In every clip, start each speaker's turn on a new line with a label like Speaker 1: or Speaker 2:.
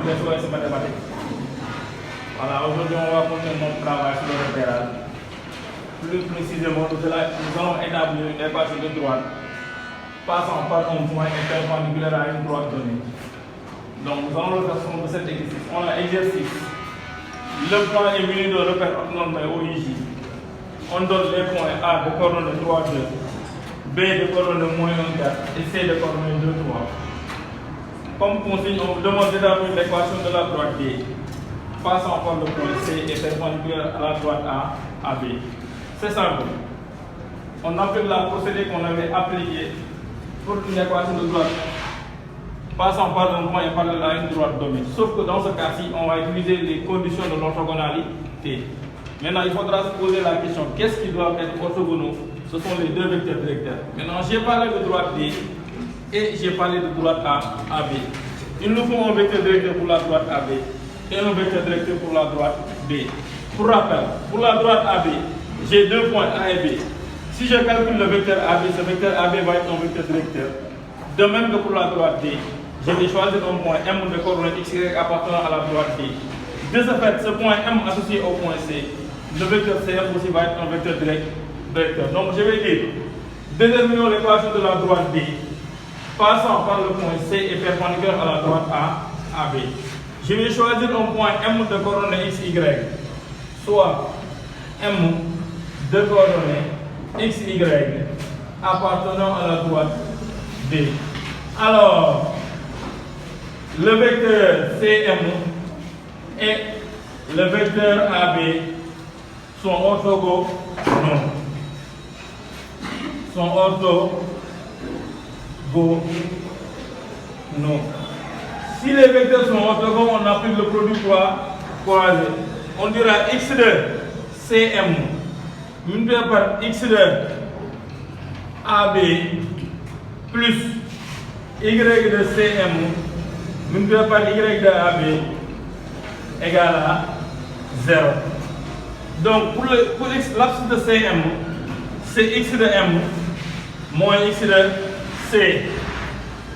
Speaker 1: des OS mathématiques. Voilà, aujourd'hui on va continuer notre travail sur le repérage. Plus précisément, nous allons établir une équation de droite passant par un point et perpendiculaire à une droite donnée. Donc nous allons le faire de cet exercice. On a exercice. Le point est muni de repère orthonormé OIJ. On donne les points A de coordonnées 3, 2, B de coordonnées moins 1, 4 et C de coordonnées 2, 3. Comme consigne, on vous demande d'établir l'équation de la droite D passant par le point C et perpendiculaire à la droite A, AB. C'est simple. On applique la procédé qu'on avait appliquée pour une équation de droite passant par un point et parallèle à une droite donnée. Sauf que dans ce cas-ci, on va utiliser les conditions de l'orthogonalité. Maintenant, il faudra se poser la question, qu'est-ce qui doit être orthogonaux? Ce sont les deux vecteurs directeurs. Maintenant, j'ai parlé de droite D et j'ai parlé de droite AB. Il nous faut un vecteur directeur pour la droite AB et un vecteur directeur pour la droite B. Pour rappel, pour la droite AB, j'ai deux points A et B. Si je calcule le vecteur AB, ce vecteur AB va être un vecteur directeur. De même que pour la droite D, je vais choisir un point M de coordonnées x, y appartenant à la droite D. De ce fait, ce point M associé au point C, le vecteur CM aussi va être un vecteur directeur. Donc je vais dire, déterminons l'équation de la droite D, passant par le point C et perpendiculaire à la droite AB. Je vais choisir un point M de coordonnées x, y, soit M de coordonnées x, y, appartenant à la droite D. Alors, le vecteur CM et le vecteur AB sont orthogonaux. Si les vecteurs sont orthogonaux, on applique le produit croisé. On dira x de CM multiplié par x de AB plus y de CM multiplié par y de AB égale à 0. Donc pour l'abscisse de CM, c'est x de M moins x de C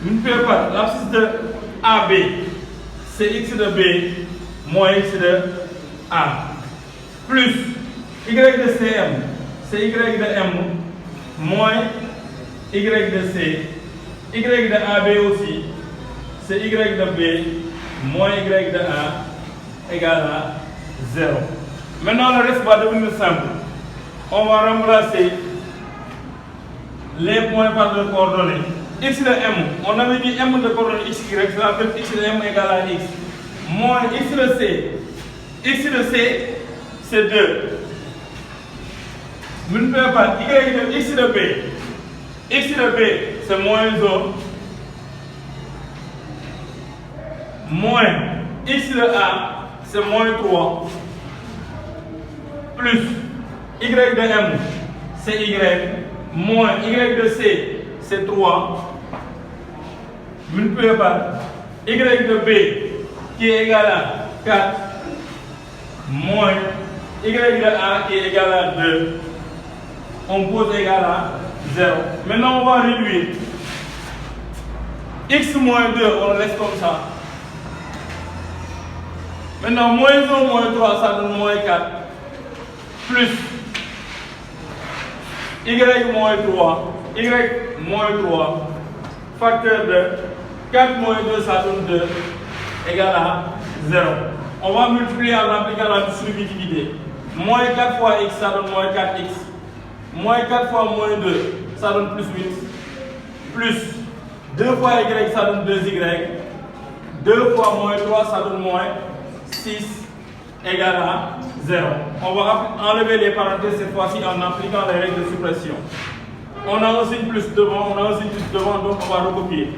Speaker 1: multiplié par l'abscisse de AB, c'est x de B moins x de A plus y de CM, c'est y de M moins y de C, y de AB aussi, c'est y de B moins y de A égale à 0. Maintenant, le reste va devenir simple. On va remplacer les points par les coordonnées. X de M, on avait dit M de coordonnées x, y, ça veut dire x de M égale à x. Moins x de C. X de C, c'est 2. Multiplié par y de x de B. X de B, c'est moins 1. Moins x de A, c'est moins 3. Plus y de M, c'est y. Moins y de C, c'est 3. Multiplié par y de B, qui est égal à 4. Moins y de A, qui est égal à 2. On pose égal à 0. Maintenant, on va réduire. X moins 2, on le laisse comme ça. Maintenant, moins 1, moins 3, ça donne moins 4. Plus y moins 3, y moins 3, facteur de 4 moins 2, ça donne 2, égal à 0. On va multiplier en appliquant la distributivité. Moins 4 fois x, ça donne moins 4x. Moins 4 fois moins 2, ça donne plus 8. Plus 2 fois y, ça donne 2y. 2 fois moins 3, ça donne moins 6, égal à 0. On va enlever les parenthèses cette fois-ci en appliquant les règles de suppression. On a un signe plus devant, on a un signe plus devant, donc on va recopier.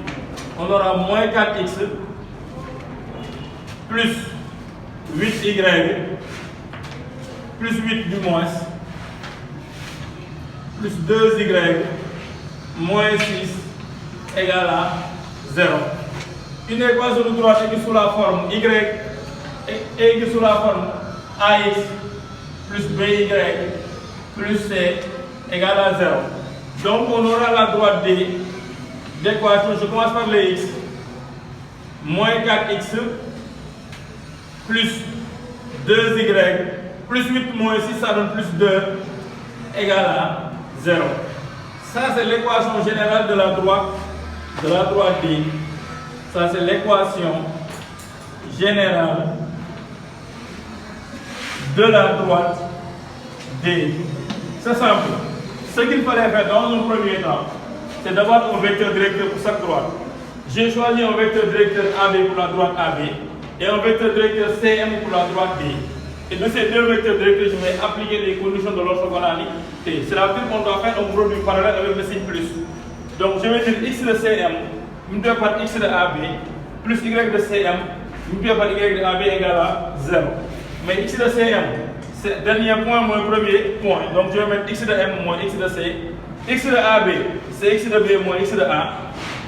Speaker 1: On aura moins 4x plus 8y plus 8 du moins plus 2y moins 6 égale à 0. Une équation de droite est sous la forme y est sous la forme ax plus by plus c égale à 0. Donc on aura la droite D d'équation, je commence par les x, moins 4x plus 2y plus 8 moins 6, ça donne plus 2 égale à 0. Ça, c'est l'équation générale de la droite D. Ça, c'est l'équation générale de la droite D. C'est simple. Ce qu'il fallait faire dans un premier temps, c'est d'avoir un vecteur directeur pour chaque droite. J'ai choisi un vecteur directeur AB pour la droite AB et un vecteur directeur CM pour la droite D. Et de ces deux vecteurs directeurs, je vais appliquer les conditions de l'orthogonalité. C'est-à-dire qu'on doit faire un produit parallèle avec le signe plus. Donc je vais dire x de CM multiplié par x de AB plus y de CM multiplié par y de AB égale à 0. Mais x de CM, c'est dernier point moins premier point. Donc je vais mettre x de M moins x de C. X de AB, c'est x de B moins x de A.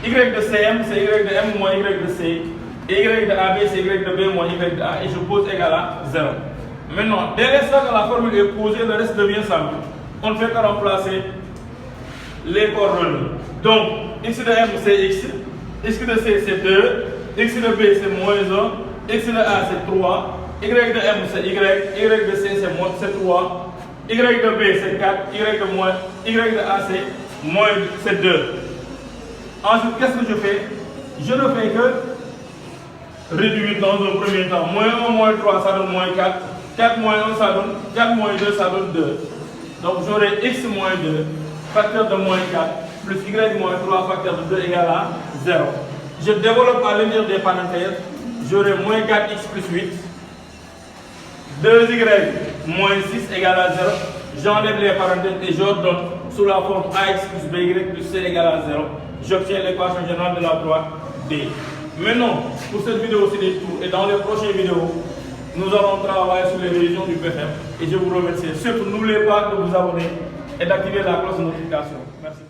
Speaker 1: Y de CM, c'est y de M moins y de C. Et y de AB, c'est y de B moins y de A. Et je pose égal à 0. Maintenant, dès l'instant que la formule est posée, le reste devient simple. On ne fait que remplacer les coordonnées. Donc, x de M c'est x, x de C c'est 2, x de B c'est moins 1, x de A c'est 3, y de M c'est y de C c'est 3, y de B c'est 4, y de A c'est 2. Ensuite, qu'est-ce que je fais? Je ne fais que réduire dans un premier temps. Moins 1 moins 3 ça donne moins 4. 4 moins 1 ça donne 4 moins 2 ça donne 2. Donc j'aurai x moins 2 facteur de moins 4 plus y moins 3 facteur de 2 égale à 0. Je développe à l'intérieur des parenthèses. J'aurai moins 4x plus 8. 2y moins 6 égale à 0. J'enlève les parenthèses et j'ordonne sous la forme ax plus by plus c égale à 0. J'obtiens l'équation générale de la droite D. Maintenant, pour cette vidéo, c'est des tours. Et dans les prochaines vidéos, nous allons travailler sur les révisions du BFM. Et je vous remercie. Surtout, n'oubliez pas de vous abonner et d'activer la cloche de notification. Merci.